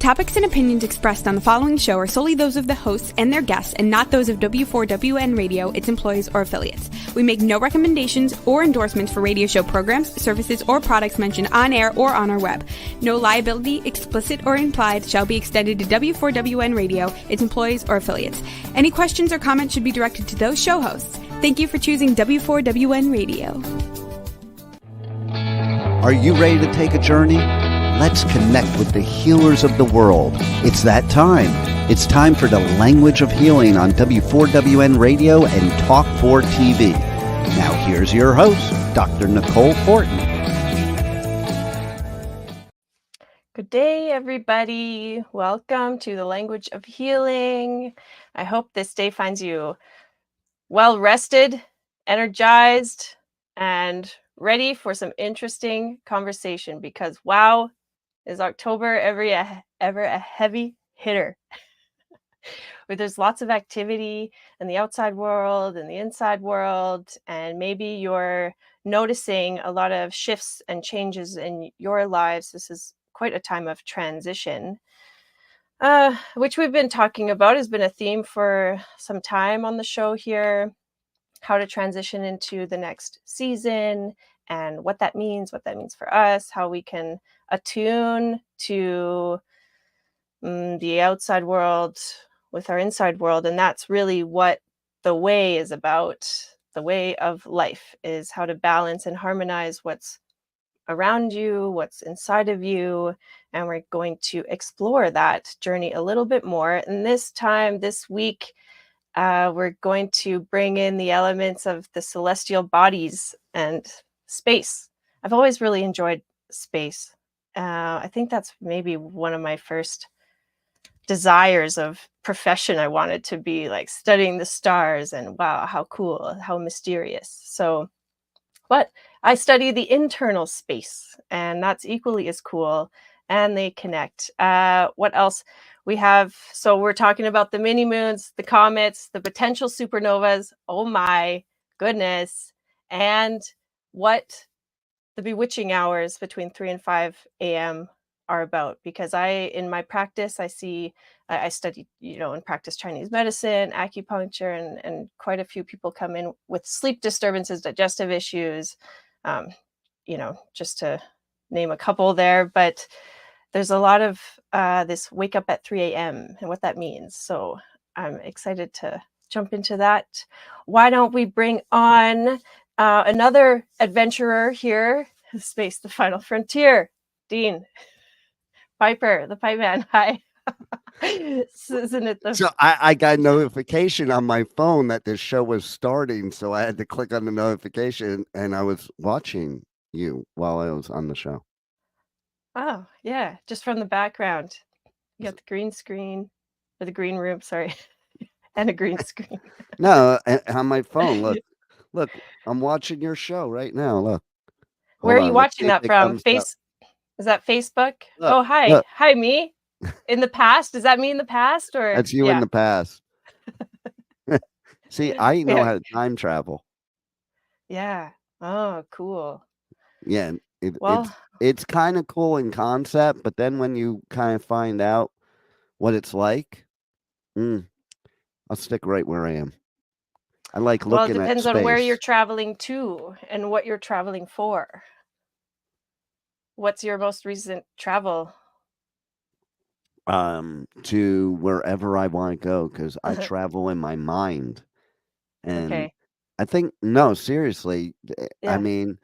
topics and opinions expressed on the following show are solely those of the hosts and their guests and not those of W4WN Radio, its employees, or affiliates. We make no recommendations or endorsements for radio show programs, services, or products mentioned on air or on our web. No liability, explicit or implied, shall be extended to W4WN Radio, its employees, or affiliates. Any questions or comments should be directed to those show hosts. Thank you for choosing W4WN Radio. Are you ready to take a journey? Let's connect with the healers of the world. It's that time. It's time for the Language of Healing on W4WN Radio and Talk 4 TV. Now here's your host, Dr. Nicole Fortin. Good day, everybody. Welcome to the Language of Healing. I hope this day finds you well rested, energized, and ready for some interesting conversation because wow, is October ever a heavy hitter. Where there's lots of activity in the outside world and the inside world, and maybe you're noticing a lot of shifts and changes in your lives. This is quite a time of transition, which we've been talking about, has been a theme for some time on the show here, how to transition into the next season and what that means for us, how we can attune to the outside world with our inside world. And that's really what the way is about. The way of life is how to balance and harmonize what's around you, what's inside of you. And we're going to explore that journey a little bit more. And this week, we're going to bring in the elements of the celestial bodies and space. I've always really enjoyed space. I think that's maybe one of my first desires of profession. I wanted to be like studying the stars, and wow, how cool, how mysterious. So, but I study the internal space, and that's equally as cool, and they connect. What else we have? So we're talking about the mini moons, the comets, the potential supernovas. Oh my goodness. And what the bewitching hours between 3 and 5 a.m. are about, because in my practice, I study, and practice Chinese medicine, acupuncture, and quite a few people come in with sleep disturbances, digestive issues, just to name a couple there. But there's a lot of this wake up at 3 a.m. and what that means. So I'm excited to jump into that. Why don't we bring on another adventurer here, Space, the Final Frontier, Dean Piper, the Pipe Man. Hi. Isn't it So I got a notification on my phone that this show was starting, so I had to click on the notification, and I was watching you while I was on the show. Oh, yeah, just from the background. You got the green screen, or the green room, sorry, and a green screen. No, on my phone. Look, I'm watching your show right now. Look. Where are you watching that from? Is that Facebook? Look, oh, hi. Look. Hi, me. In the past? Does that mean the past? Or that's you in the past. See, I know how to time travel. Yeah. Oh, cool. Yeah, it's kind of cool in concept, but then when you kind of find out what it's like, I'll stick right where I am. I like looking at space. Well, it depends on where you're traveling to and what you're traveling for. What's your most recent travel? To wherever I want to go, because I travel in my mind. And okay. I think, no, seriously, I mean,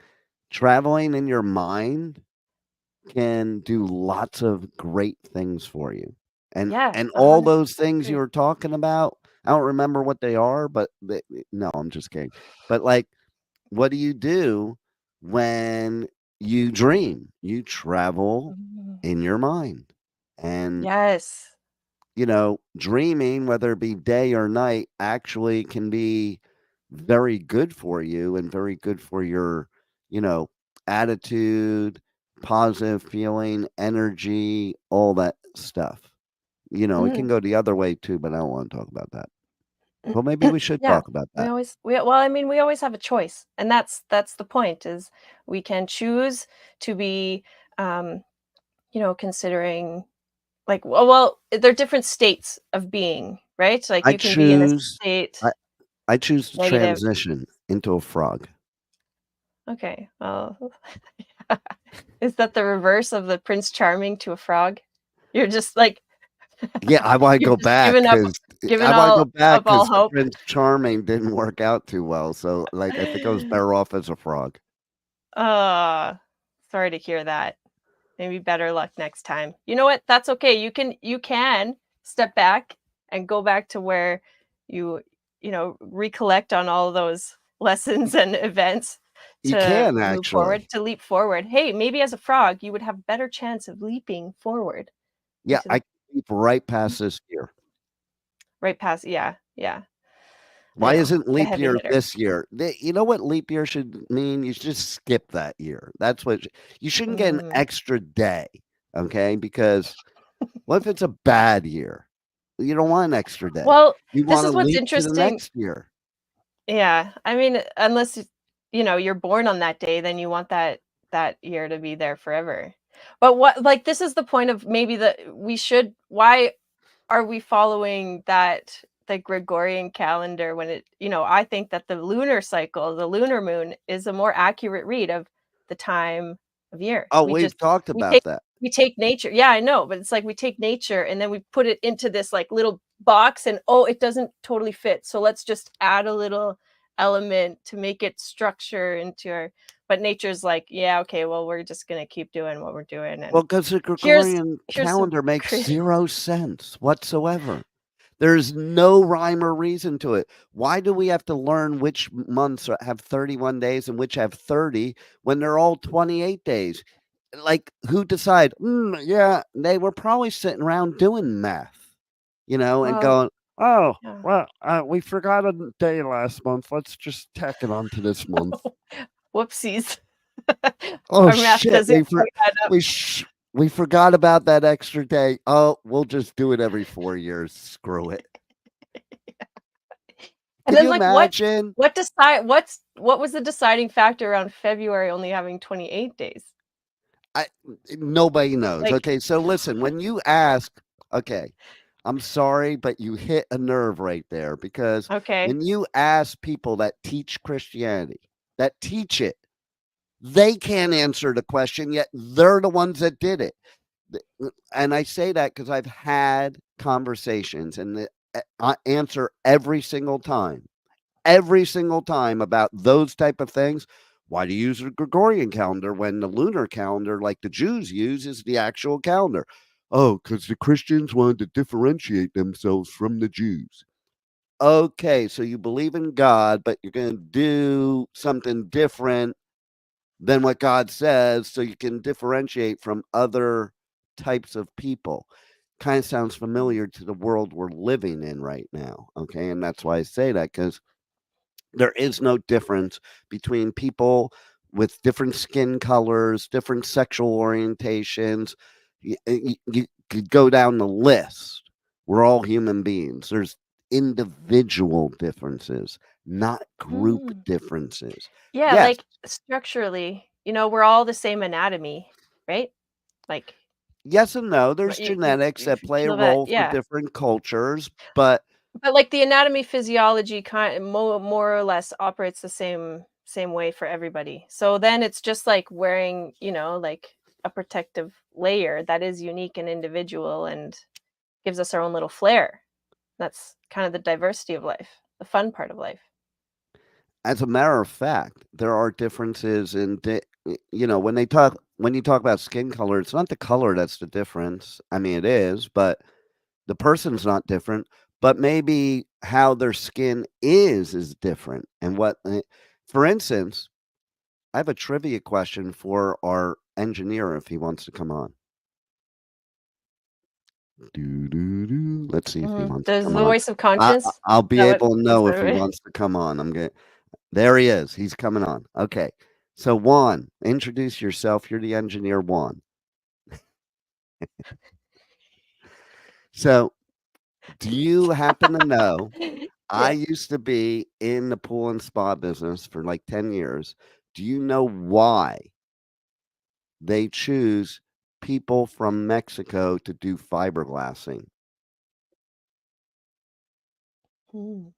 traveling in your mind can do lots of great things for you. And all those things you were talking about, I don't remember what they are, but no, I'm just kidding. But like, what do you do when you dream? You travel in your mind. And yes, dreaming, whether it be day or night, actually can be very good for you and very good for your, attitude, positive feeling, energy, all that stuff. It can go the other way too, but I don't want to talk about that. Well, maybe we should talk about that. We always have a choice, and that's the point. Is we can choose to be, considering like, well, they're different states of being, right? Like I you can be in a choose state I I choose to negative. transition into a frog. Okay, well, is that the reverse of the Prince Charming to a frog? You're just like Yeah, I wanna you've go just back because given I wanna go all back up all because the hope. Prince Charming didn't work out too well, so, like, I think I was better off as a frog. Uh, sorry to hear that. Maybe better luck next time. You know what? That's okay. You can step back and go back to where you recollect on all those lessons and events You to can move forward, actually. to leap forward. Hey, maybe as a frog, you would have better chance of leaping forward Yeah, into I the can leap right past this year. right past. Yeah, yeah. I Why know. isn't The leap heavy year hitter. this year? You know what leap year should mean? You should just skip that year. That's what you shouldn't get an Mm. extra day, okay? Because what if it's a bad year? You don't want an extra day. Well, You this wanna is what's leap to the interesting. next year. Yeah, I mean, unless you're born on that day, then you want that year to be there forever. But what like this is the point of maybe that we should why are we following the Gregorian calendar when I think that the lunar cycle, the lunar moon is a more accurate read of the time of year. Oh, We just we've talked we take about that. we take nature. Yeah, I know, but it's like we take nature and then we put it into this like little box and oh, it doesn't totally fit. So let's just add a little element to make it structure into our but nature's like, yeah, okay, well, we're just gonna keep doing what we're doing Well, and because the here's Gregorian here's some calendar makes cra- 0 sense whatsoever. There's no rhyme or reason to it. Why do we have to learn which months have 31 days and which have 30 when they're all 28 days? Like, who decide? Yeah, they were probably sitting around doing math, and well, going, "Oh, yeah. well, we forgot a day last month. Let's just tack it on to this month. Whoopsies. Oh, Our math shit, doesn't quite add up. we forgot about that extra day. Oh, we'll just do it every 4 years. Screw it." And Can then, you like, what imagine? what decide what's what was the deciding factor around February only having 28 days? I Nobody knows. Like, Okay, so listen, when you ask, okay, I'm sorry, but you hit a nerve right there because okay. when you ask people that teach Christianity, that teach it, they can't answer the question, yet they're the ones that did it. And I say that because I've had conversations and I answer every single time about those type of things. Why do you use a Gregorian calendar when the lunar calendar, like the Jews use, is the actual calendar? Oh, because the Christians wanted to differentiate themselves from the Jews. Okay, so you believe in God, but you're going to do something different than what God says so you can differentiate from other types of people. Kind of sounds Mm, familiar to the world we're living in right now. Okay, and that's why I say that because there is no difference between people with different skin colors, different sexual orientations. You could go down the list. We're all human beings. There's individual differences, not group mm. differences. Yeah, Yes, like, structurally, we're all the same anatomy, right? Like, yes and no. but There's you genetics that play a feel that role for yeah. different cultures, but But, like, the anatomy physiology kind more or less operates the same way for everybody. So then it's just like wearing, like, a protective layer that is unique and individual and gives us our own little flair. That's kind of the diversity of life, the fun part of life. as a matter of fact, there are differences in when you talk about skin color, it's not the color that's the difference. I mean, it is, but the person's not different, but maybe how their skin is different. And for instance, I have a trivia question for our engineer if he wants to come on. Let's see if he wants to There's come the on. voice of I, conscience. I'll be That what able to is know if he the wants to come on. There he is. He's coming on. Okay. So Juan, introduce yourself. You're the engineer, Juan. So do you happen to know? I Yeah. used to be in the pool and spa business for like 10 years. Do you know why they choose people from Mexico to do fiberglassing? Hmm.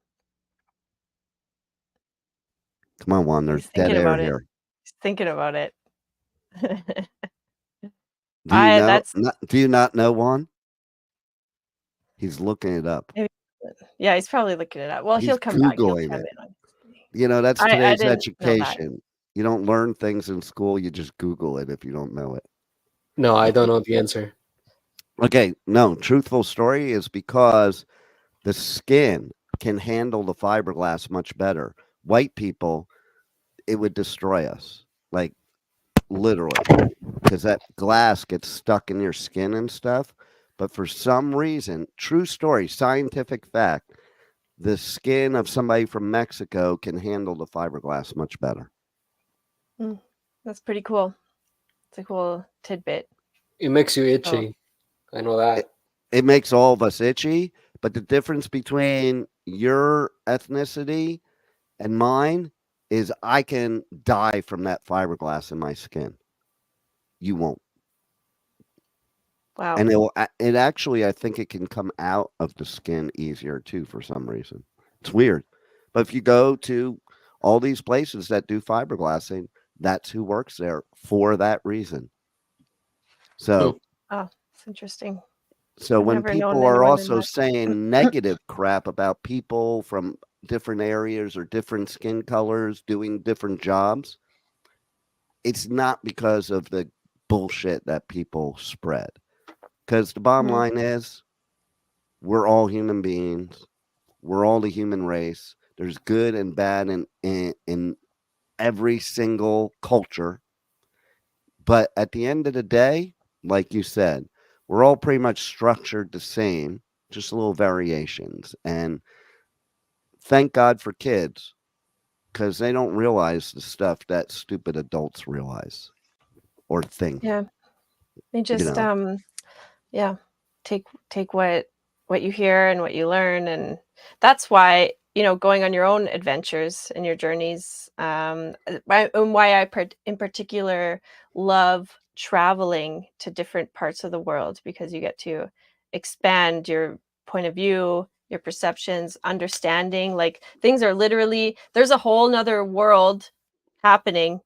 Come on, Juan. There's He's dead thinking air about it. here. He's thinking about it. Do you know? That's Do you not know, Juan? He's looking it up. maybe, yeah, he's probably looking it up. Well, He's he'll come back. He'll Googling chime it. in on it. You know, that's I today's didn't know that. education. You don't learn things in school. You just Google it if you don't know it. No, I don't know the answer. Okay, no, truthful story is because the skin can handle the fiberglass much better. White people, it would destroy us, like literally, because that glass gets stuck in your skin and stuff. But for some reason, true story, scientific fact, the skin of somebody from Mexico can handle the fiberglass much better. That's pretty cool. It's a cool tidbit. It makes you Oh, itchy. I know that. It makes all of us itchy, but the difference between your ethnicity and mine is I can die from that fiberglass in my skin. You won't. wow. And it actually, I think it can come out of the skin easier too for some reason. It's weird. But if you go to all these places that do fiberglassing, that's who works there for that reason. So, Oh, it's interesting. so I've when never known people are anyone in also that. saying negative crap about people from different areas or different skin colors doing different jobs, it's not because of the bullshit that people spread. Because the bottom line is, we're all human beings. We're all the human race. There's good and bad in every single culture. But at the end of the day, like you said, we're all pretty much structured the same, just little variations. And thank God for kids because they don't realize the stuff that stupid adults realize or think. Yeah, they You just know, yeah, take what you hear and what you learn, and that's why, going on your own adventures and your journeys, why in particular love traveling to different parts of the world, because you get to expand your point of view, your perceptions, understanding, like things are literally, there's a whole nother world happening,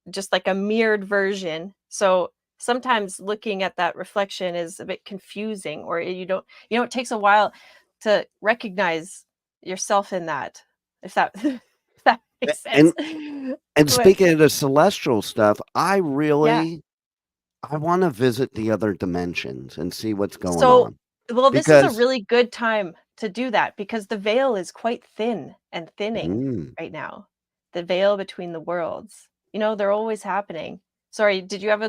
just like a mirrored version. So sometimes looking at that reflection is a bit confusing, or you don't, it takes a while to recognize yourself in that, if that if that makes sense. and But speaking of the celestial stuff, I yeah, want to visit the other dimensions and see what's going so, on well, this is a because really good time to do that because the veil is quite thin and thinning mm, right now. The veil between the worlds, they're always happening. Sorry, did you have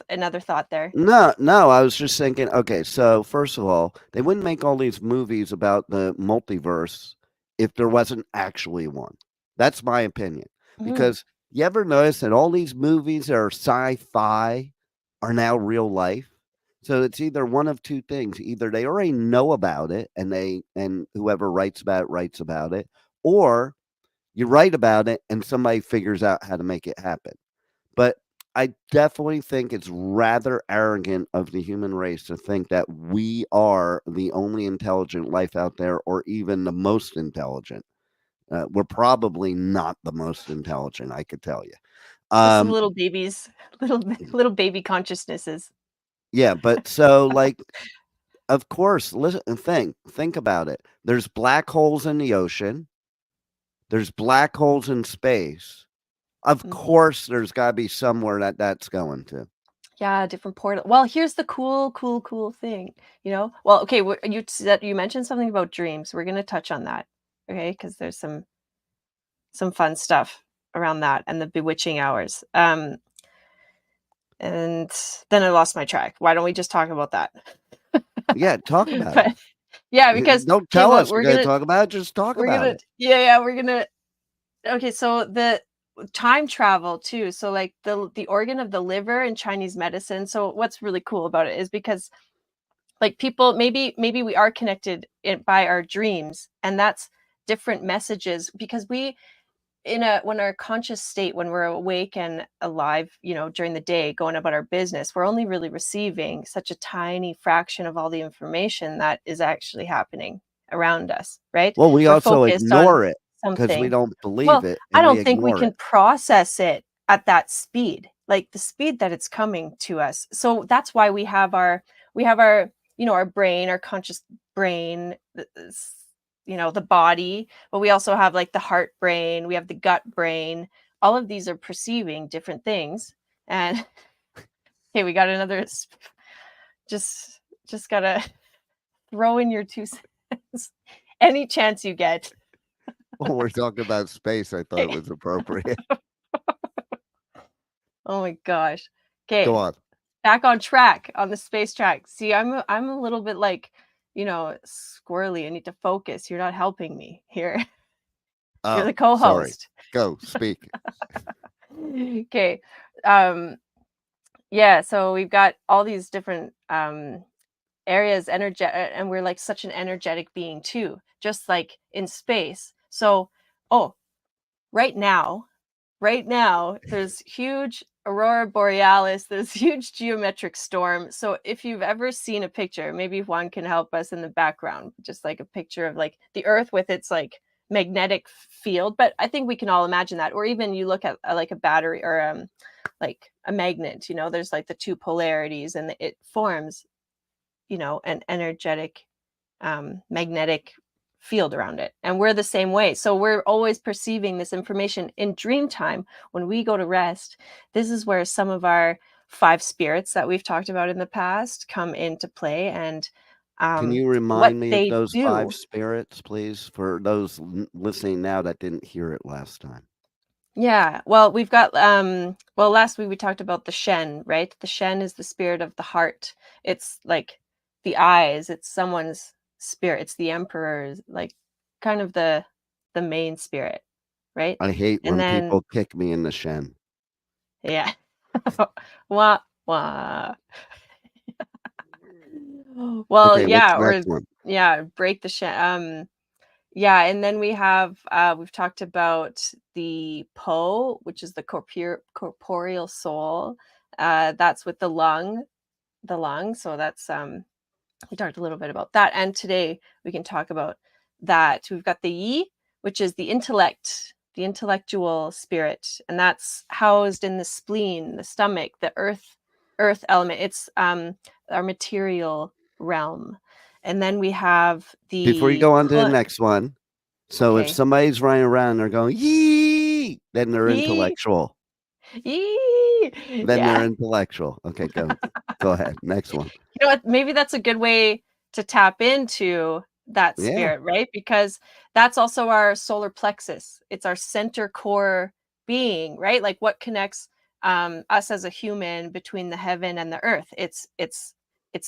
another thought there? no, I was just thinking, okay, so first of all, they wouldn't make all these movies about the multiverse if there wasn't actually one. That's my opinion. Mhm. Because you ever notice that all these movies that are sci-fi are now real life? So it's either one of two things. Either they already know about it and whoever writes about it, or you write about it and somebody figures out how to make it happen. But I definitely think it's rather arrogant of the human race to think that we are the only intelligent life out there or even the most intelligent. We're probably not the most intelligent, I could tell you. Just some Um, little babies, little baby consciousnesses. yeah, but so like, of course, listen and think about it. There's black holes in the ocean. There's black holes in space. Of Mm. course, there's got to be somewhere that's going to. Yeah, different portal. Well, here's the cool thing, Well, okay, you mentioned something about dreams. We're gonna touch on that, okay? Because there's some fun stuff around that and the bewitching hours. And then I lost my track. Why don't we just talk about that? Yeah, talk about it. But yeah, because Don't okay, tell what us you're gonna talk about it, just talk about it. we're gonna okay, so the time travel too. So like the organ of the liver in Chinese medicine. So what's really cool about it is because like people, maybe we are connected by our dreams, and that's different messages because when our conscious state, when we're awake and alive, during the day, going about our business, we're only really receiving such a tiny fraction of all the information that is actually happening around us, right? Well, we We're also focused on ignore it because we something. don't believe Well, it, I and we don't think we ignore can it. process it at that speed, like the speed that it's coming to us. So that's why we have our our brain, our conscious brain, the body, but we also have like the heart brain, we have the gut brain. All of these are perceiving different things. And okay, we got another just gotta throw in your 2 cents any chance you get. When we're talking about space, I thought it was appropriate. Oh my gosh. Go Okay, on. back on track, on the space track. See, I'm a little bit like, squirrely. I need to focus. You're not helping me here. You're the Oh, sorry. co-host. Go, speak. Okay. Yeah, so we've got all these different areas, and we're like such an energetic being too, just like in space. So, right now, there's huge aurora borealis, there's huge geometric storm. So if you've ever seen a picture, maybe Juan can help us in the background, just like a picture of like the earth with its like magnetic field. But I think we can all imagine that. Or even you look at like a battery or like a magnet, there's like the two polarities, and it forms an energetic magnetic field around it. And we're the same way. So we're always perceiving this information in dream time. When we go to rest, this is where some of our 5 spirits that we've talked about in the past come into play. And Can you what remind me of they those 5 do. spirits, please, for those listening now that didn't hear it last time? Yeah, well, we've got last week we talked about the Shen, right? The Shen is the spirit of the heart. It's like the eyes, it's someone's spirit, it's the emperor's, like kind of the main spirit, right? I hate And when then people kick me in the shin. yeah. Wah wah. Well, Okay, what's yeah, the or next one? yeah, break the Shen. Yeah, and then we have we've talked about the Po, which is the corporeal soul. That's with the lung, So that's we talked a little bit about that, and today we can talk about that. We've got the Yi, which is the intellect, the intellectual spirit, and that's housed in the spleen, the stomach, the earth element. It's our material realm. And then we have Before you the go on to the next one, so if okay. somebody's running around, they're going, "Yee!" then they're Yee! intellectual. Yee! Then they're Yeah. intellectual. Okay, go. Go ahead. Next one. You know what? Maybe that's a good way to tap into that Yeah. spirit, right? Because that's also our solar plexus. It's our center core being, right? Like what connects us as a human between the heaven and the earth. It's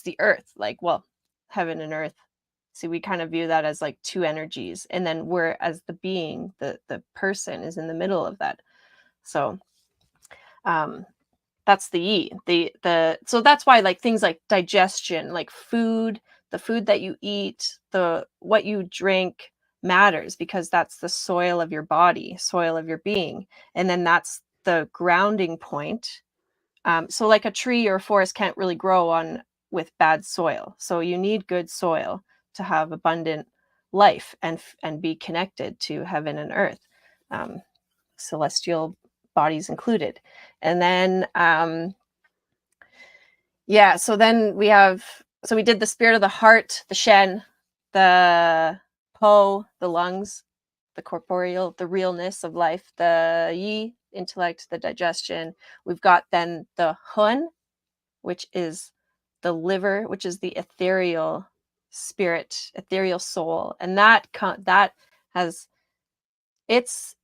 the earth, like, well, heaven and earth. See, we kind of view that as like two energies, and then we're as the being, the person is in the middle of that. So um that's the Yi. So that's why like things like digestion, like food, the food that you eat, the what you drink matters, because that's the soil of your body, soil of your being. And then that's the grounding point. So like a tree or a forest can't really grow on with bad soil. So you need good soil to have abundant life and be connected to heaven and earth. Celestial bodies included. And then so then we did the spirit of the heart, the Shen, the Po, the lungs, the corporeal, the realness of life, the Yi, intellect, the digestion. We've got then the Hun, which is the liver, which is the ethereal spirit, ethereal soul. And that has it's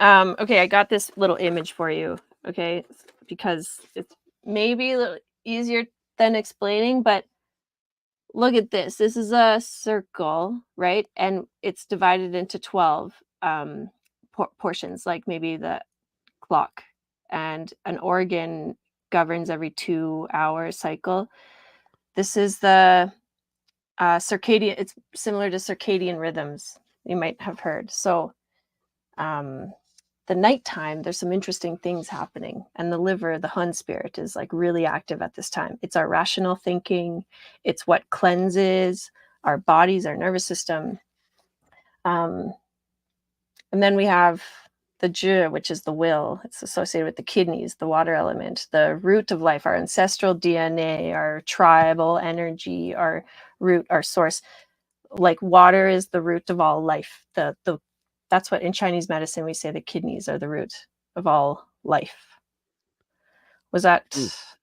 okay, I got this little image for you, okay? Because it's maybe a little easier than explaining, but look at this. This is a circle, right? And it's divided into 12 portions, like maybe the clock. And an organ governs every 2-hour cycle. This is the circadian, it's similar to circadian rhythms, you might have heard. So the nighttime, there's some interesting things happening. And the liver, the Hun spirit, is like really active at this time. It's our rational thinking. It's what cleanses our bodies, our nervous system. And then we have the Zhi, which is the will. It's associated with the kidneys, the water element, the root of life, our ancestral DNA, our tribal energy, our root, our source. Like water is the root of all life. That's what in Chinese medicine we say the kidneys are the root of all life. Was that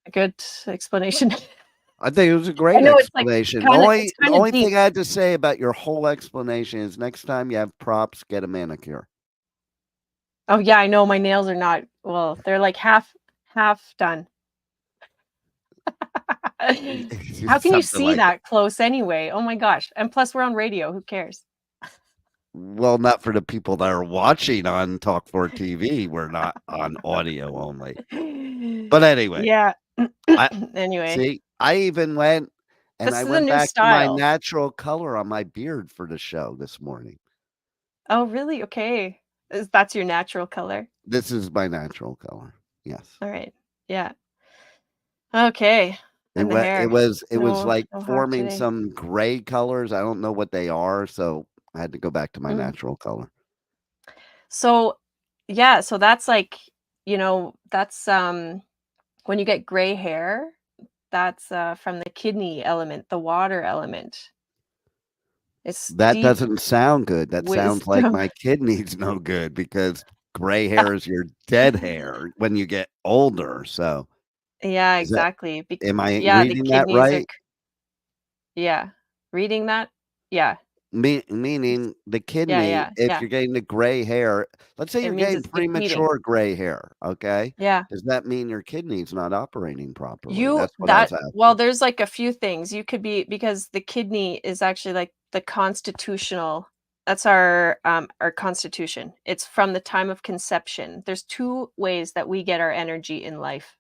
a good explanation? I think it was a great explanation. The only thing I had to say about your whole explanation is next time you have props, get a manicure. Oh yeah, I know my nails are not, well, they're like half done. How can you see that close anyway? Oh my gosh. And plus we're on radio. Who cares? Well, not for the people that are watching on Talk 4 TV. We're not on audio only. But anyway. Yeah. Anyway. See, I even went and I went back to my natural color on my beard for the show this morning. Oh, really? Okay. That's your natural color? This is my natural color. Yes. All right. Yeah. Okay. And the hair. It was like forming some gray colors. I don't know what they are, so I had to go back to my natural color. So, yeah, so that's like, that's when you get gray hair, that's from the kidney element, the water element. That doesn't sound good. That sounds like my kidneys no good because gray hair is your dead hair when you get older. So yeah, exactly. Am I reading that right? Yeah, reading that. Yeah. Meaning the kidney, if you're getting the gray hair, let's say you're getting premature gray hair, okay? Yeah. Does that mean your kidney's not operating properly? That's what I was asking. Well, there's like a few things. You could be, because the kidney is actually like the constitutional, that's our constitution. It's from the time of conception. There's two ways that we get our energy in life.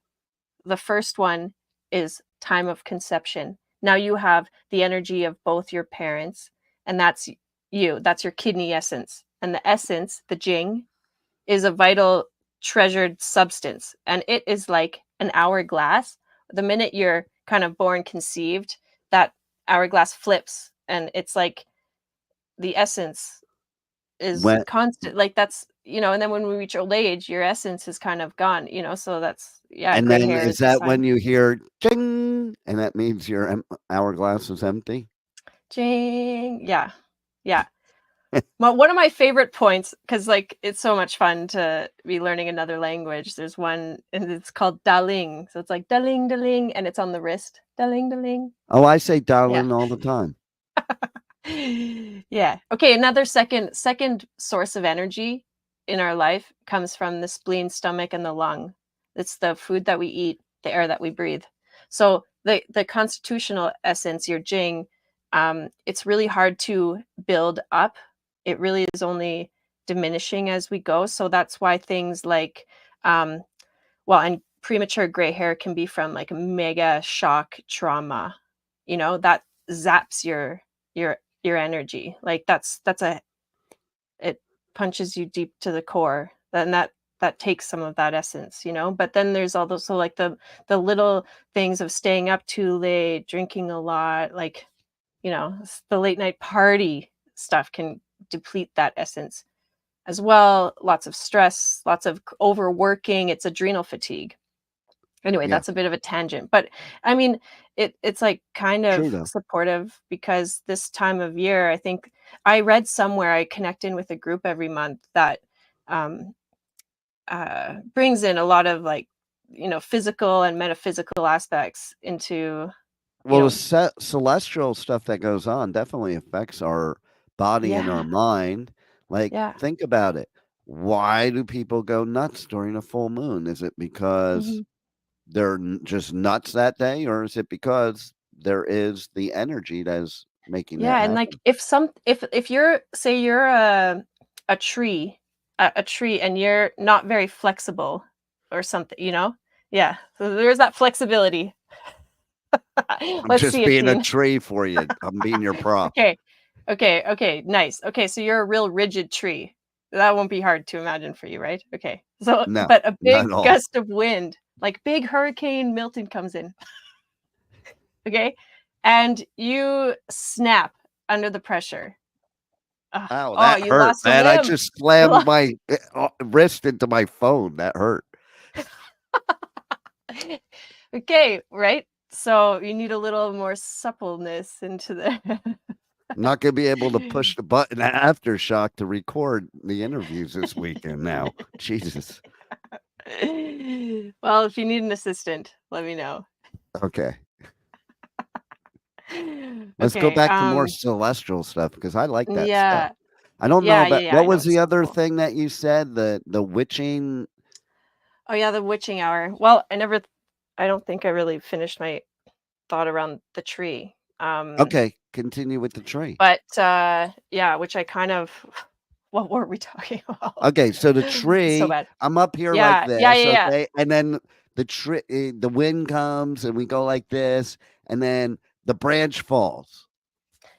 The first one is time of conception. Now you have the energy of both your parents, and that's you. That's your kidney essence. And the essence, the Jing, is a vital, treasured substance. And it is like an hourglass. The minute you're kind of born conceived, that hourglass flips. And it's like the essence is constant. Like that's, and then when we reach old age, your essence is kind of gone, so that's, yeah. And then is that when you hear ding, and that means your hourglass is empty? Jing. Yeah. Yeah. Well, one of my favorite points, because like it's so much fun to be learning another language. There's one, and it's called daling. So it's like daling, daling, and it's on the wrist. Daling, daling. Oh, I say daling all the time. Yeah. Okay. Another second source of energy in our life comes from the spleen, stomach, and the lung. It's the food that we eat, the air that we breathe. So the constitutional essence, your Jing, it's really hard to build up. It really is only diminishing as we go. So that's why things like, and premature gray hair can be from like a mega shock trauma, that zaps your energy. Like it punches you deep to the core. And that takes some of that essence, but then there's also like the little things of staying up too late, drinking a lot, like, the late night party stuff can deplete that essence as well. Lots of stress, lots of overworking. It's adrenal fatigue. Anyway, that's a bit of a tangent, but I mean, it's like kind of supportive because this time of year, I think I read somewhere, I connect in with a group every month that brings in a lot of like, physical and metaphysical aspects into. Well, the celestial stuff that goes on definitely affects our body and our mind. Like, think about it. Why do people go nuts during a full moon? Is it because they're just nuts that day, or is it because there is the energy that is making that happen? And like if you're, say you're a tree and you're not very flexible or something, so there's that flexibility. I'm just being a tree for you. I'm being your prop. Okay, nice. Okay, so you're a real rigid tree. that won't be hard to imagine for you, right? Okay. So, No, but a not big at all. gust of wind, like big hurricane Milton comes in. Okay. And you snap under the pressure. Ow, Oh, that you hurt, lost a man. I limb. just You slammed lost. my wrist into my phone. That hurt. Okay, right? So you need a little more suppleness into the. I'm not going to be able to push the button aftershock to record the interviews this weekend now. Jesus. Well, if you need an assistant, let me know. Okay. Let's go Okay. back to more celestial stuff because I like that stuff. Yeah. I don't know about I what know was it's the so other cool. thing that you said? The witching. Oh yeah, the witching hour. Well, I don't think I really finished my thought around the tree. Okay, continue with the tree. But yeah, which I kind of what were we talking about? Okay, so the So tree, bad. I'm up here like Yeah, yeah, this, yeah, yeah. okay, and then the wind comes and we go like this, and then the branch falls.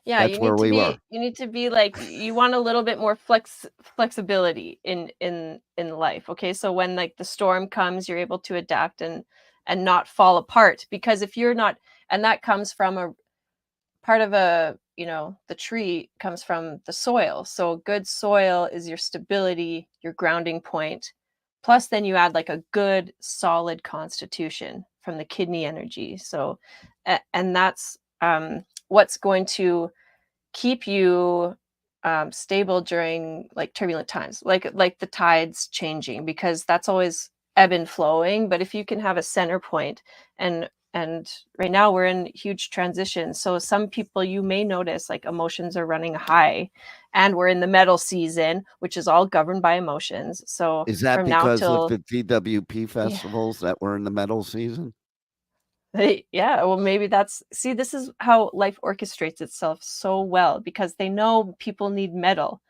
Yeah, That's where we were. you need to be like you want a little bit more flexibility in life. Okay? So when like the storm comes, you're able to adapt and not fall apart because if you're not and that comes from a part of the tree comes from the soil. So good soil is your stability, your grounding point. Plus then you add like a good solid constitution from the kidney energy. So and that's what's going to keep you stable during like turbulent times, like the tides changing, because that's always ebb and flowing. But if you can have a center point, and right now we're in huge transition. So some people you may notice like emotions are running high, and we're in the metal season, which is all governed by emotions. So Is that from now because of till the TWP yeah. festivals that were in the metal season? Yeah, well, maybe this is how life orchestrates itself so well because they know people need metal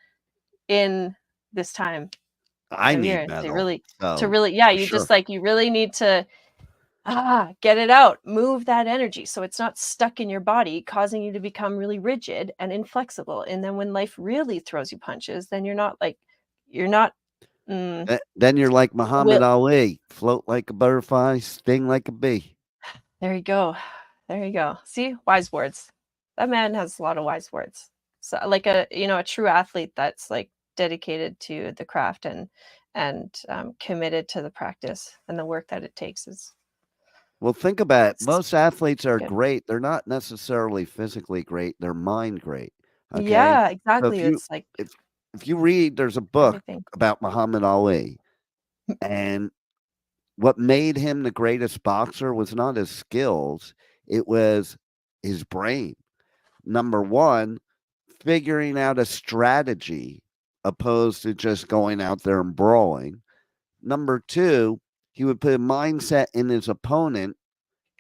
in this time I of need year. metal, To so really, yeah, for you sure. just like, you really need to, get it out, move that energy so it's not stuck in your body, causing you to become really rigid and inflexible. And then when life really throws you punches, then you're not, Then you're like Muhammad will, Ali, float like a butterfly, sting like a bee. there you go. There you go. See, wise words. That man has a lot of wise words. So like a true athlete that's like dedicated to the craft and committed to the practice and the work that it takes is Well, think about it. it's Most athletes are good. great. They're not necessarily physically great. They're mind great. Okay. Yeah, So exactly. It's like if if you read, there's a book everything. about Muhammad Ali, and what made him the greatest boxer was not his skills, it was his brain. Number one, figuring out a strategy opposed to just going out there and brawling. Number two, he would put a mindset in his opponent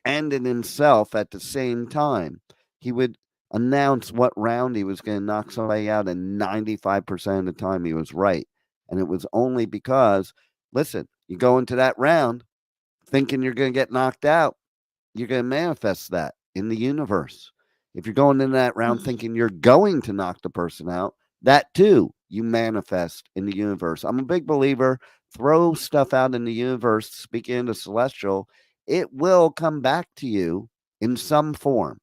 and in himself at the same time. He would announce what round he was going to knock somebody out, and 95% of the time he was right. And it was only because, listen, you go into that round thinking you're going to get knocked out, you're going to manifest that in the universe. If you're going into that round thinking you're going to knock the person out, that too you manifest in the universe. I'm a big believer. Throw stuff out in the universe, speaking into celestial, it will come back to you in some form,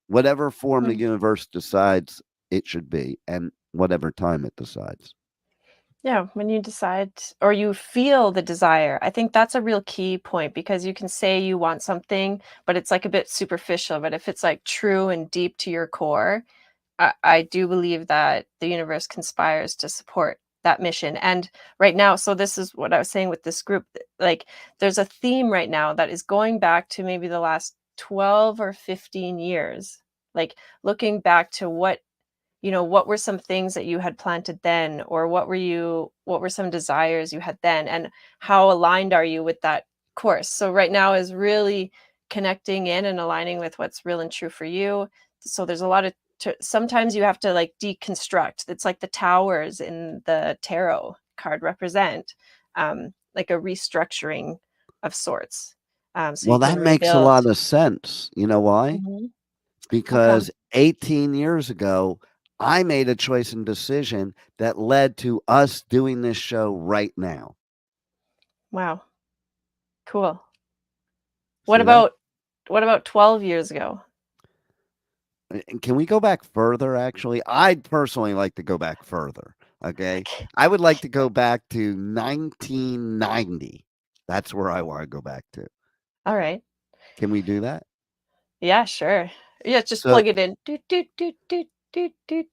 whatever form the universe decides it should be, and whatever time it decides. Yeah, when you decide or you feel the desire, I think that's a real key point because you can say you want something, but it's like a bit superficial. But if it's like true and deep to your core, I do believe that the universe conspires to support that mission. And right now, so this is what I was saying with this group, like there's a theme right now that is going back to maybe the last 12 or 15 years, like looking back to what were some things that you had planted then, or what were some desires you had then, and how aligned are you with that course? So right now is really connecting in and aligning with what's real and true for you. So there's a lot of sometimes you have to like deconstruct. It's like the towers in the tarot card represent like a restructuring of sorts. So Well, you can that makes a lot rebuild. of sense. You know why? Mhm. How come? Because 18 years ago, I made a choice and decision that led to us doing this show right now. Wow. Cool. See What that? about 12 years ago? Can we go back further, actually? I'd personally like to go back further, okay? I would like to go back to 1990. That's where I wanna go back to. All right. Can we do that? Yeah, sure. Yeah, just So plug it in. Doot, doot, doot, doot, doot, doot.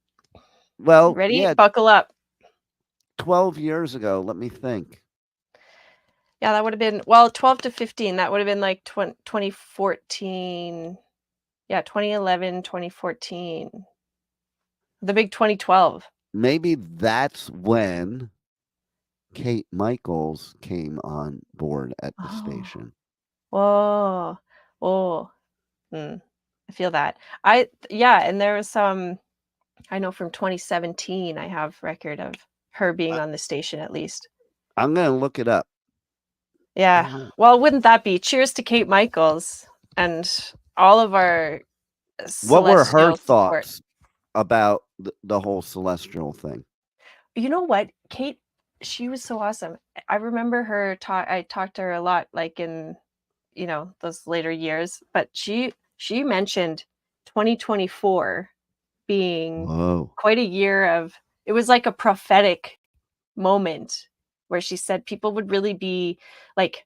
well, Ready? yeah, Buckle up. 12 years ago, let me think. Yeah, that would have been, well, 12 to 15. That would have been like 2014. Yeah, 2011, 2014. The big 2012. Maybe that's when Kate Michaels came on board at the Oh, station. whoa. Oh, I feel that. Yeah, and there was some, I know from 2017, I have record of her being I on the station at least. I'm gonna look it up. Yeah. Well, wouldn't that be? Cheers to Kate Michaels and all of our What were her celestial support. thoughts about the whole celestial thing? You know what? Kate, she was so awesome. I remember her I talked to her a lot, like in, those later years, but she mentioned 2024 being Whoa. quite a year of, it was like a prophetic moment where she said people would really be like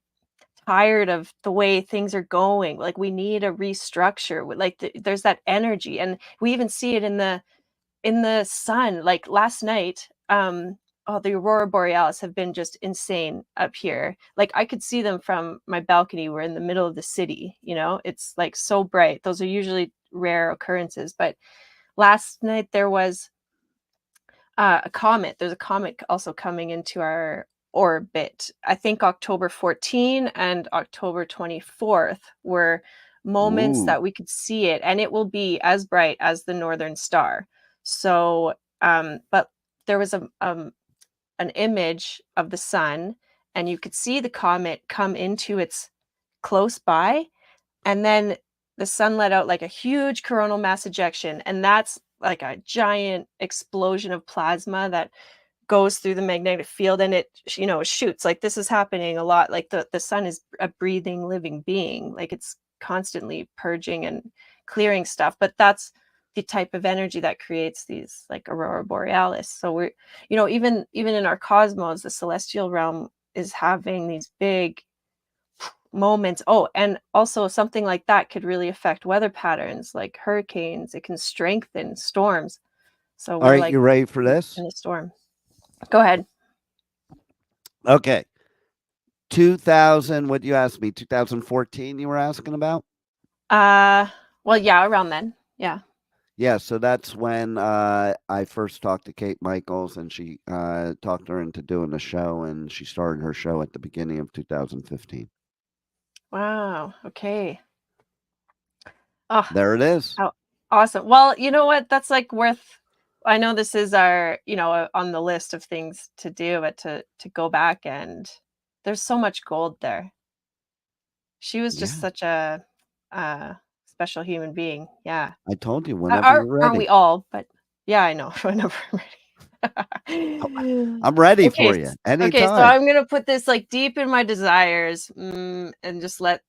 tired of the way things are going. Like we need a restructure. Like there's that energy, and we even see it in the sun. Like last night, oh, the aurora borealis have been just insane up here. Like I could see them from my balcony. We're in the middle of the city. It's like so bright. Those are usually rare occurrences, but last night there was a comet. There's a comet also coming into our orbit. I think October 14 and October 24th were moments Ooh. that we could see it, and it will be as bright as the Northern Star. So, but there was an image of the sun, and you could see the comet come into its close by, and then the sun let out like a huge coronal mass ejection, and that's like a giant explosion of plasma that goes through the magnetic field, and it shoots. Like this is happening a lot. Like the sun is a breathing living being. Like it's constantly purging and clearing stuff, but that's the type of energy that creates these like aurora borealis. So we're, even in our cosmos, the celestial realm is having these big moments. Oh, and also something like that could really affect weather patterns like hurricanes. It can strengthen storms. So All we're right, like you ready for this? in a storm. Go ahead. Okay. 2000, what you asked me? 2014 you were asking about? Well, yeah, around then. Yeah. Yeah, so that's when I first talked to Kate Michaels, and she talked her into doing the show, and she started her show at the beginning of 2015. Wow. Okay. Oh, There it is. how awesome. Well, you know what? That's like worth, I know this is our, on the list of things to do, but to go back, and there's so much gold there. She was just Yeah. such a special human being. Yeah. I told you whenever you're Aren't we ready. all? But yeah, I know. Whenever I'm ready. I'm ready Okay. for you Okay. So anytime. I'm gonna put this like deep in my desires, and just let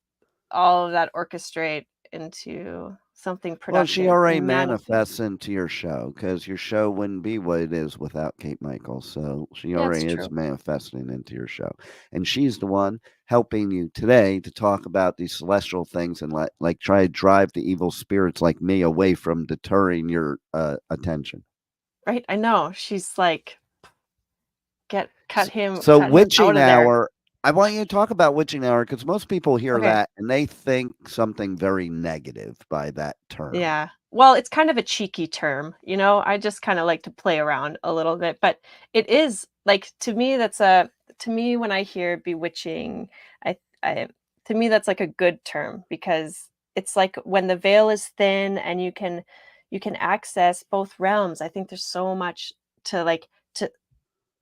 all of that orchestrate into something Well, she productive already and manifest. manifests into your show because your show wouldn't be what it is without Kate Michaels. So she Yeah, it's already is true. manifesting into your show. And she's the one helping you today to talk about these celestial things and like try to drive the evil spirits like me away from deterring your attention. Right? I know. She's like, cut him So out witching of there. hour, I want you to talk about witching hour because most people hear Okay. that and they think something very negative by that term. Yeah. Well, it's kind of a cheeky term, I just kind of like to play around a little bit, but it is like, to me when I hear bewitching, I to me that's like a good term, because it's like when the veil is thin and you can access both realms. I think there's so much to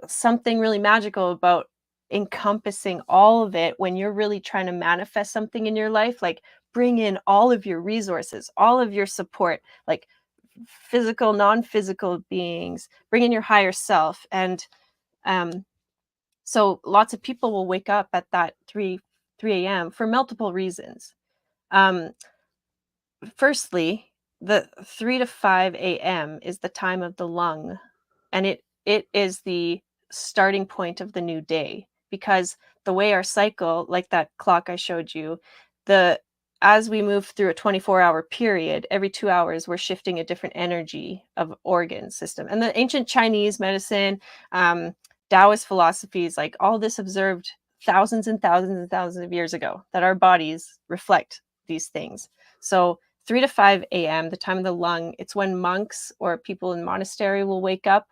something really magical about encompassing all of it when you're really trying to manifest something in your life. Like bring in all of your resources, all of your support, like physical, non-physical beings, bring in your higher self. And so lots of people will wake up at that 3 a.m. for multiple reasons. Firstly, the 3 to 5 a.m. is the time of the lung, and it is the starting point of the new day, because the way our cycle, like that clock I showed you, as we move through a 24-hour period, every 2 hours we're shifting a different energy of organ system. And the ancient Chinese medicine, Taoist philosophies, like all this observed thousands and thousands and thousands of years ago, that our bodies reflect these things. So 3 to 5 a.m., the time of the lung, it's when monks or people in monastery will wake up,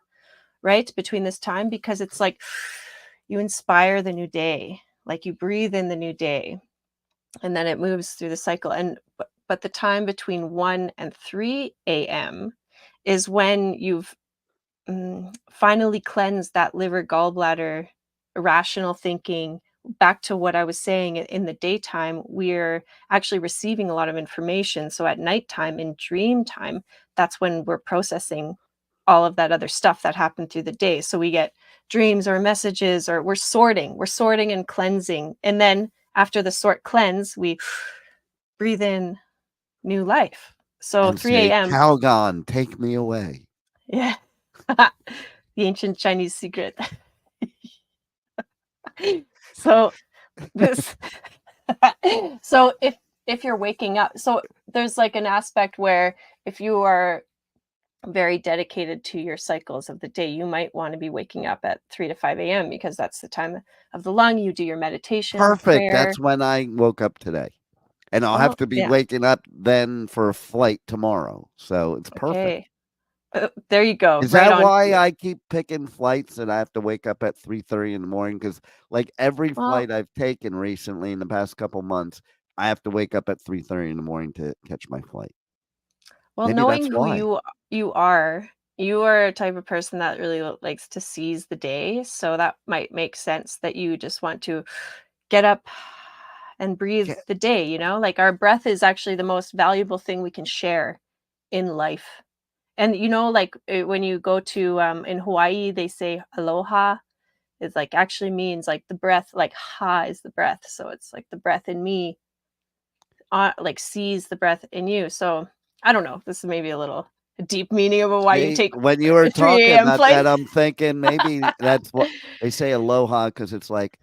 right, between this time, because it's like you inspire the new day, like you breathe in the new day, and then it moves through the cycle. And but the time between 1 and 3 a.m. is when you've finally cleansed that liver, gallbladder, irrational thinking. Back to what I was saying, in the daytime, we're actually receiving a lot of information. So at nighttime, in dream time, that's when we're processing all of that other stuff that happened through the day. So we get dreams or messages, or we're sorting and cleansing. And then after the sort cleanse, we breathe in new life. So and 3 say, a.m. Calgon, take me away. Yeah. The ancient Chinese secret. So this so if you're waking up, so there's like an aspect where if you are very dedicated to your cycles of the day, you might want to be waking up at 3 to 5 a.m. because that's the time of the lung. You do your meditation. Perfect. Prayer. That's when I woke up today. And I'll have to be waking up then for a flight tomorrow. So it's perfect. There you go. Is that why I keep picking flights and I have to wake up at 3:30 in the morning? Because like every flight I've taken recently in the past couple months, I have to wake up at 3:30 in the morning to catch my flight. Well, maybe knowing who you are a type of person that really likes to seize the day. So that might make sense that you just want to get up and breathe the day, you know? Like our breath is actually the most valuable thing we can share in life. And you know, like when you go to in Hawaii, they say aloha. It's like actually means like the breath, like ha is the breath. So it's like the breath in me, like sees the breath in you. So I don't know. This is maybe a little deep meaning of why you take when you were 3 talking a.m. about flight. that, I'm thinking maybe that's what they say aloha, because it's like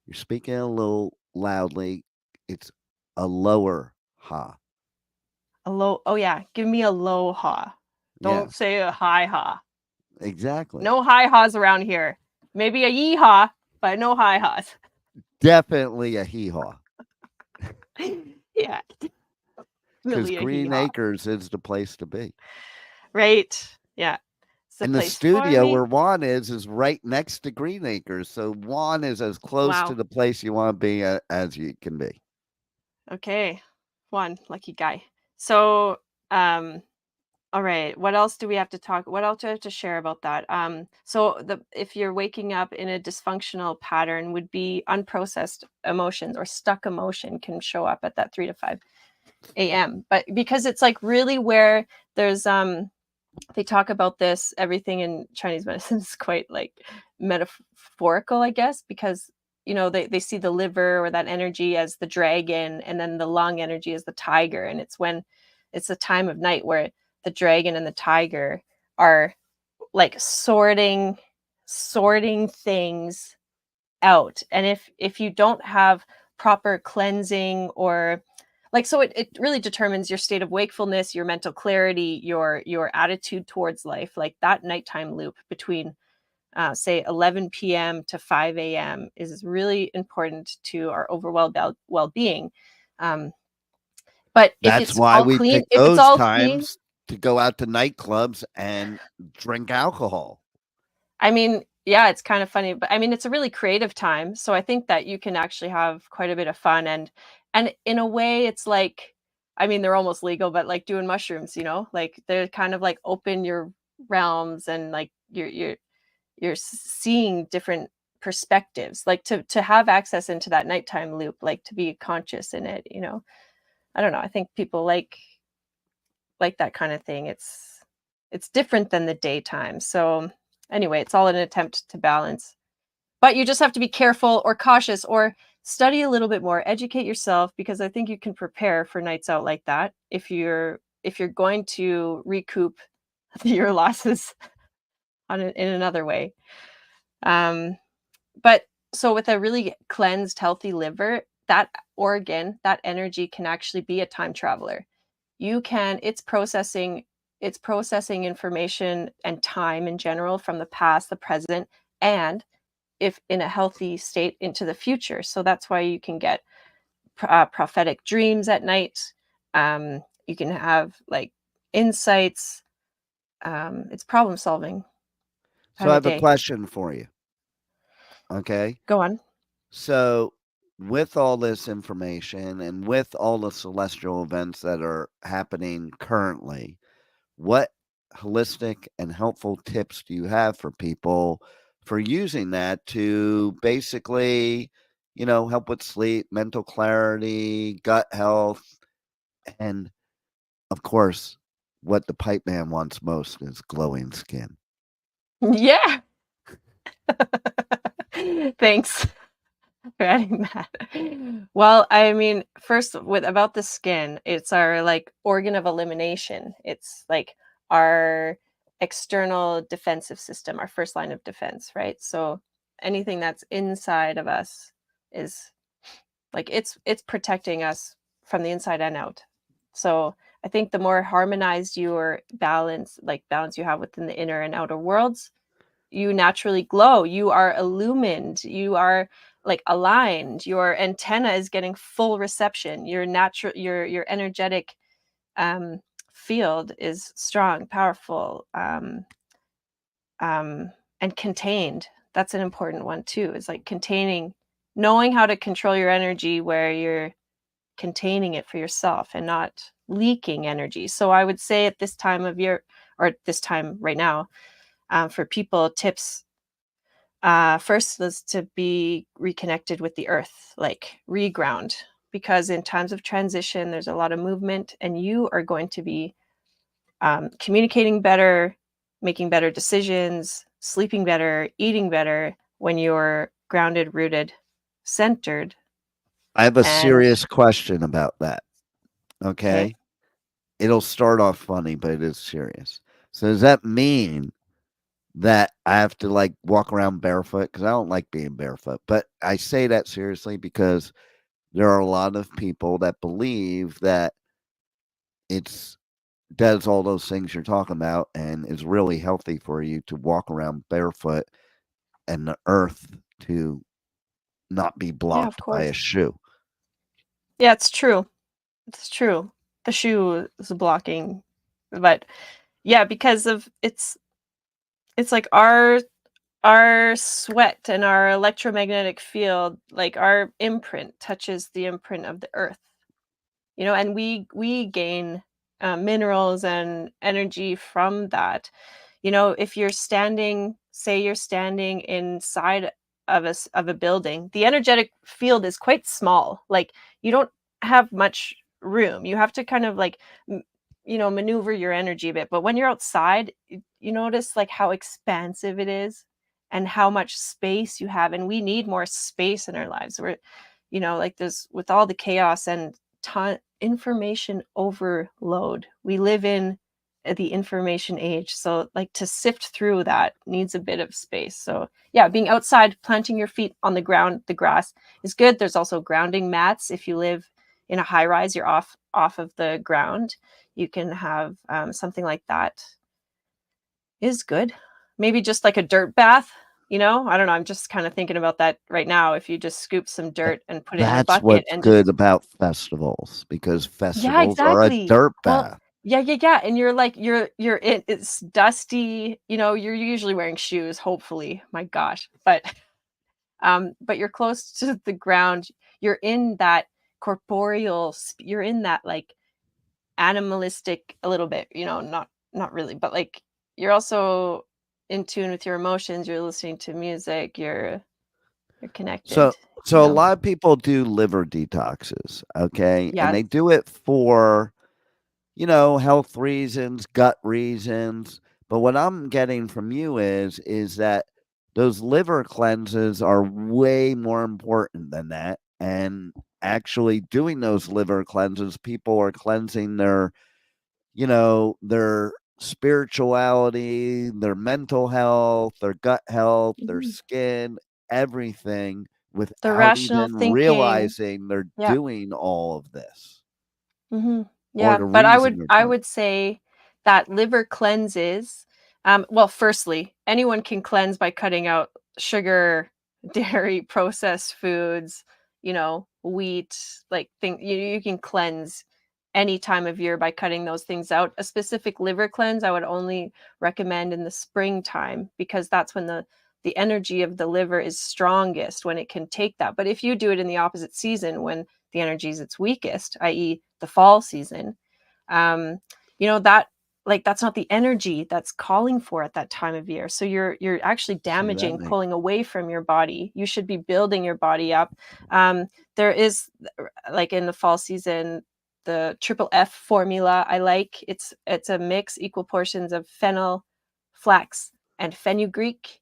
you're speaking a little loudly. It's a lower ha. Oh yeah, give me a low ha. Don't say a high ha. Exactly. No high ha's around here. Maybe a yee ha, but no high ha's. Definitely a hee haw. Yeah. Because Green Acres is the place to be. Right. Yeah. And the studio where Juan is right next to Green Acres. So Juan is as close to the place you want to be as you can be. Okay. Juan, lucky guy. So, all right. What else do we have to talk? What else do I have to share about that? So if you're waking up in a dysfunctional pattern, would be unprocessed emotions or stuck emotion can show up at that 3 to 5 a.m. But because it's like really where there's they talk about this, everything in Chinese medicine is quite like metaphorical, I guess, because you know they see the liver or that energy as the dragon, and then the lung energy as the tiger, and it's when it's a time of night where the dragon and the tiger are like sorting things out. And if you don't have proper cleansing or like, so it really determines your state of wakefulness, your mental clarity, your attitude towards life. Like that nighttime loop between say 11 p.m. to 5 a.m. is really important to our overall well-being. But if that's why we pick those times to go out to nightclubs and drink alcohol. I mean, yeah, it's kind of funny, but I mean, it's a really creative time. So I think that you can actually have quite a bit of fun, and in a way it's like, I mean, they're almost legal, but like doing mushrooms, you know, like they're kind of like open your realms, and like you're seeing different perspectives, like to have access into that nighttime loop, like to be conscious in it, you know. I don't know. I think people like that kind of thing. It's it's different than the daytime. So anyway, it's all an attempt to balance. But you just have to be careful or cautious or study a little bit more, educate yourself, because I think you can prepare for nights out like that if you're going to recoup your losses in another way. But so with a really cleansed, healthy liver, that organ, that energy can actually be a time traveler. It's processing information and time in general from the past, the present, and if in a healthy state into the future. So that's why you can get prophetic dreams at night. You can have like insights. It's problem solving. So I have a question for you. Okay. Go on. So with all this information and with all the celestial events that are happening currently, what holistic and helpful tips do you have for people for using that to basically, help with sleep, mental clarity, gut health, and of course, what the pipe man wants most is glowing skin? Yeah. Thanks for adding that. Well, I mean, first about the skin, it's our like organ of elimination. It's like our external defensive system, our first line of defense, right? So anything that's inside of us is like it's protecting us from the inside and out. So I think the more harmonized your balance you have within the inner and outer worlds, you naturally glow. You are illumined. You are like aligned. Your antenna is getting full reception. Your energetic field is strong, powerful, and contained. That's an important one too. Is like knowing how to control your energy where you're containing it for yourself and not leaking energy. So I would say at this time of year, or at this time right now, for people, tips first is to be reconnected with the earth, like reground, because in times of transition, there's a lot of movement and you are going to be communicating better, making better decisions, sleeping better, eating better when you're grounded, rooted, centered. I have a serious question about that. Okay. It'll start off funny, but it is serious. So does that mean that I have to like walk around barefoot? Because I don't like being barefoot, but I say that seriously because there are a lot of people that believe that it's does all those things you're talking about and is really healthy for you to walk around barefoot and the earth to not be blocked by a shoe. Yeah, it's true. It's true. The shoe is blocking, but yeah, because of it's like our sweat and our electromagnetic field, like our imprint touches the imprint of the earth, and we gain minerals and energy from that. If you're standing inside of a building, the energetic field is quite small. Like you don't have much room. You have to kind of like maneuver your energy a bit. But when you're outside, you notice like how expansive it is and how much space you have. And we need more space in our lives. We're like there's with all the chaos and information overload. We live in the information age, so like to sift through that needs a bit of space. So yeah, being outside, planting your feet on the ground, the grass is good. There's also grounding mats. If you live in a high rise, you're off of the ground, you can have something like that is good. Maybe just like a dirt bath. I don't know. I'm just kind of thinking about that right now. If you just scoop some dirt and put it in a bucket. That's what's good about festivals, because festivals are a dirt bath. Yeah. And you're like, it's dusty, you're usually wearing shoes, hopefully, my gosh. But you're close to the ground. You're in that corporeal, you're in that like animalistic a little bit, not really, but like you're also in tune with your emotions. You're listening to music. You're connected. So a lot of people do liver detoxes, okay? Yeah. And they do it for health reasons, gut reasons. But what I'm getting from you is that those liver cleanses are way more important than that. And actually doing those liver cleanses, people are cleansing their spirituality, their mental health, their gut health, their skin, everything The without rational even thinking. realizing they're Yeah. doing all of this or Yeah, the but reason they're I doing would say that liver cleanses. Well, firstly, anyone can cleanse by cutting out sugar, dairy, processed foods, wheat, like you can cleanse any time of year by cutting those things out. A specific liver cleanse I would only recommend in the springtime because that's when the energy of the liver is strongest, when it can take that. But if you do it in the opposite season when the energy is its weakest, i.e. the fall season, um, that that's not the energy that's calling for at that time of year. So you're actually damaging, pulling away from your body. You should be building your body up. There is, like in the fall season, the triple F formula I like. It's a mix, equal portions of fennel, flax, and fenugreek.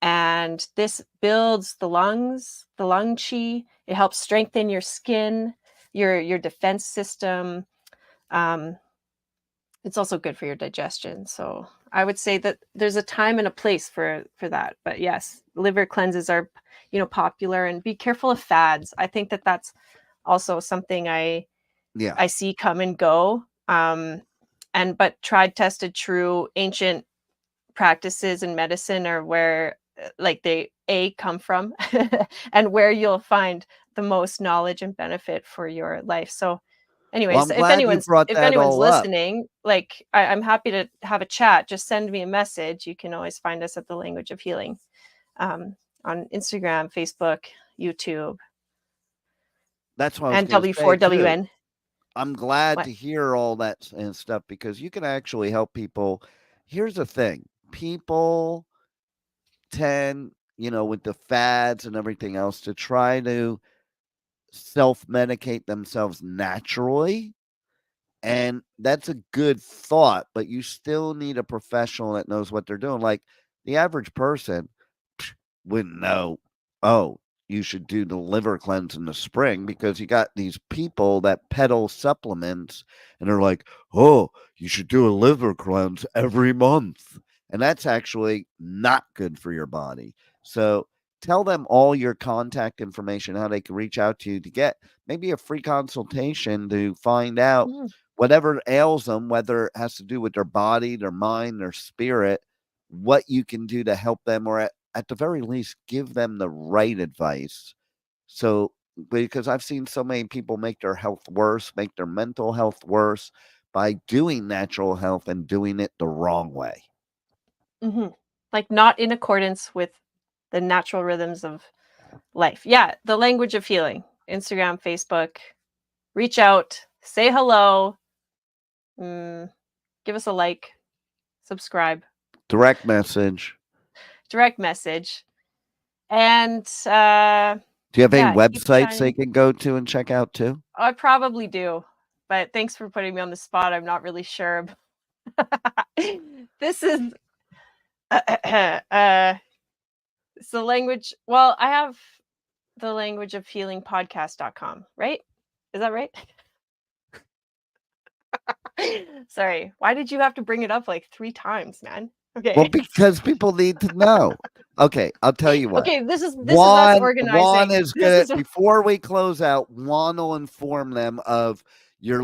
And this builds the lungs, the lung chi. It helps strengthen your skin, your defense system. It's also good for your digestion. So I would say that there's a time and a place for that. But yes, liver cleanses are, popular, and be careful of fads. I think that that's also something I see come and go. But tried, tested, true, ancient practices in medicine are where they come from and where you'll find the most knowledge and benefit for your life. So anyways, I'm glad you brought if that anyone's all up. listening, I'm happy to have a chat. Just send me a message. You can always find us at The Language of Healing, on Instagram, Facebook, YouTube. That's what I was And going to say too. W4WN. I'm glad to hear all that and stuff because you can actually help people. Here's the thing. People tend, with the fads and everything else, to try to self-medicate themselves naturally. And that's a good thought, but you still need a professional that knows what they're doing. Like the average person wouldn't know, oh, you should do the liver cleanse in the spring because you got these people that peddle supplements and they're like, oh, you should do a liver cleanse every month. And that's actually not good for your body. So tell them all your contact information, how they can reach out to you to get maybe a free consultation to find out whatever ails them, whether it has to do with their body, their mind, their spirit, what you can do to help them, or at the very least, give them the right advice. So, because I've seen so many people make their health worse, make their mental health worse by doing natural health and doing it the wrong way. Like not in accordance with the natural rhythms of life. Yeah, The Language of Healing. Instagram, Facebook. Reach out, say hello, give us a like, subscribe. Direct message. And do you have any websites they can go to and check out too? I probably do, but thanks for putting me on the spot. I'm not really sure. This is it's the language. Well, I have the language of healing podcast.com, right? Is that right? Sorry. Why did you have to bring it up like 3 times, man? Okay. Well, because people need to know. Okay, I'll tell you what. Okay, this is us organizing. Juan is gonna before we close out, Juan will inform them of your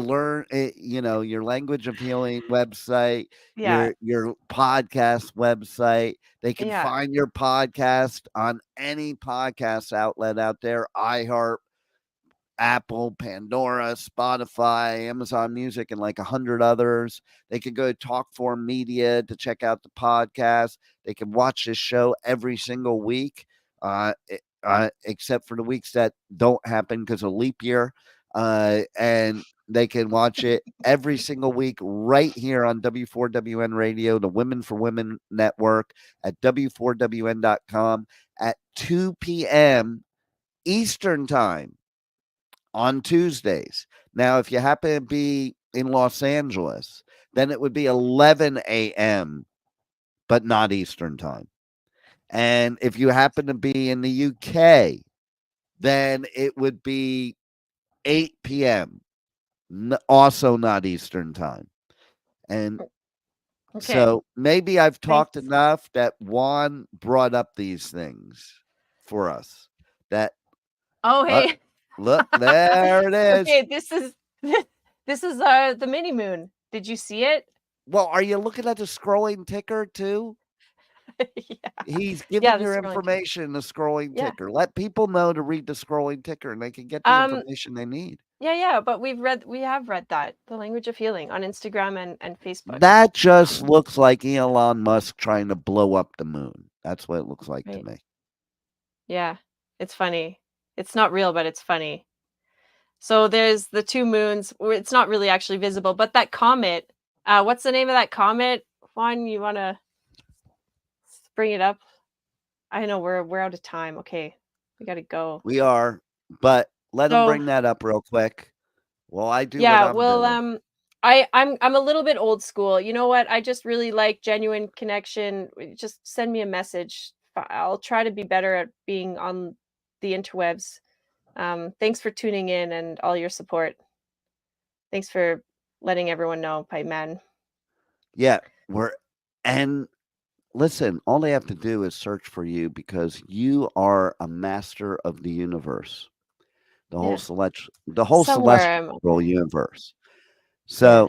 your language of healing website, your podcast website. They can find your podcast on any podcast outlet out there, iHeart, Apple, Pandora, Spotify, Amazon Music, and like 100 others. They can go to Talkform Media to check out the podcast. They can watch this show every single week, except for the weeks that don't happen because of leap year. And they can watch it every single week right here on W4WN Radio, the Women for Women Network, at W4WN.com at 2 p.m. Eastern Time on Tuesdays. Now, if you happen to be in Los Angeles, then it would be 11 a.m., but not Eastern time. And if you happen to be in the UK, then it would be 8 p.m., also not Eastern time. And so maybe I've talked enough that Juan brought up these things for us. That hey, look, there it is. Okay, this is the mini moon. Did you see it? Well, are you looking at the scrolling ticker too? Yeah. He's giving your information, the scrolling ticker. Let people know to read the scrolling ticker, and they can get the information they need. Yeah, but we have read that, The Language of Healing, on Instagram and Facebook. That just looks like Elon Musk trying to blow up the moon. That's what it looks like to me. Yeah, it's funny. It's not real, but it's funny. So there's the two moons. It's not really actually visible, but that comet, what's the name of that comet? Juan, you want to bring it up? I know we're out of time. Okay, we got to go. We are, but let him bring that up real quick. Well, I do. Yeah, doing. I'm a little bit old school. You know what? I just really like genuine connection. Just send me a message. I'll try to be better at being on the interwebs. Thanks for tuning in and all your support. Thanks for letting everyone know, Pipe Man. Yeah, and listen, all they have to do is search for you, because you are a master of the universe, the whole celestial universe. So,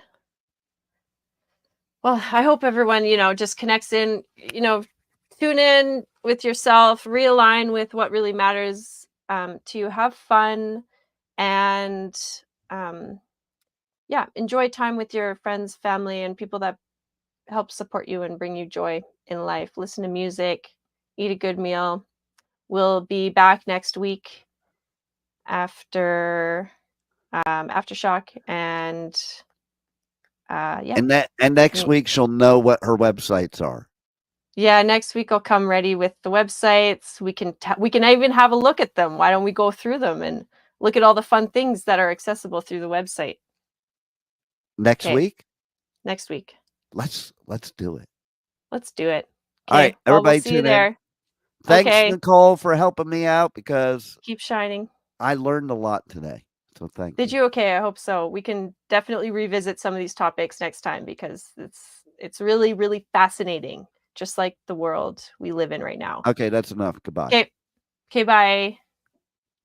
well, I hope everyone, just connects in, tune in with yourself, realign with what really matters to you, have fun, and enjoy time with your friends, family, and people that help support you and bring you joy in life. Listen to music, eat a good meal. We'll be back next week after Aftershock, and and next week she'll know what her websites are. Yeah, next week I'll come ready with the websites. We can even have a look at them. Why don't we go through them and look at all the fun things that are accessible through the website? Next week? Next week. Let's do it. Let's do it. All right, everybody, we'll see you there. Thanks, Nicole, for helping me out, because keep shining. I learned a lot today. So thank you. Did you? Okay, I hope so. We can definitely revisit some of these topics next time, because it's really, really fascinating, just like the world we live in right now. Okay, that's enough. Goodbye. Okay, bye.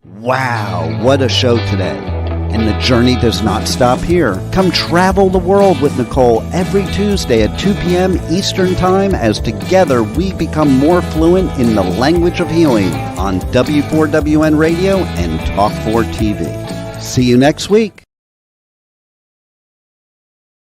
Wow, what a show today. And the journey does not stop here. Come travel the world with Nicole every Tuesday at 2 p.m. Eastern Time, as together we become more fluent in the language of healing on W4WN Radio and Talk4 TV. See you next week.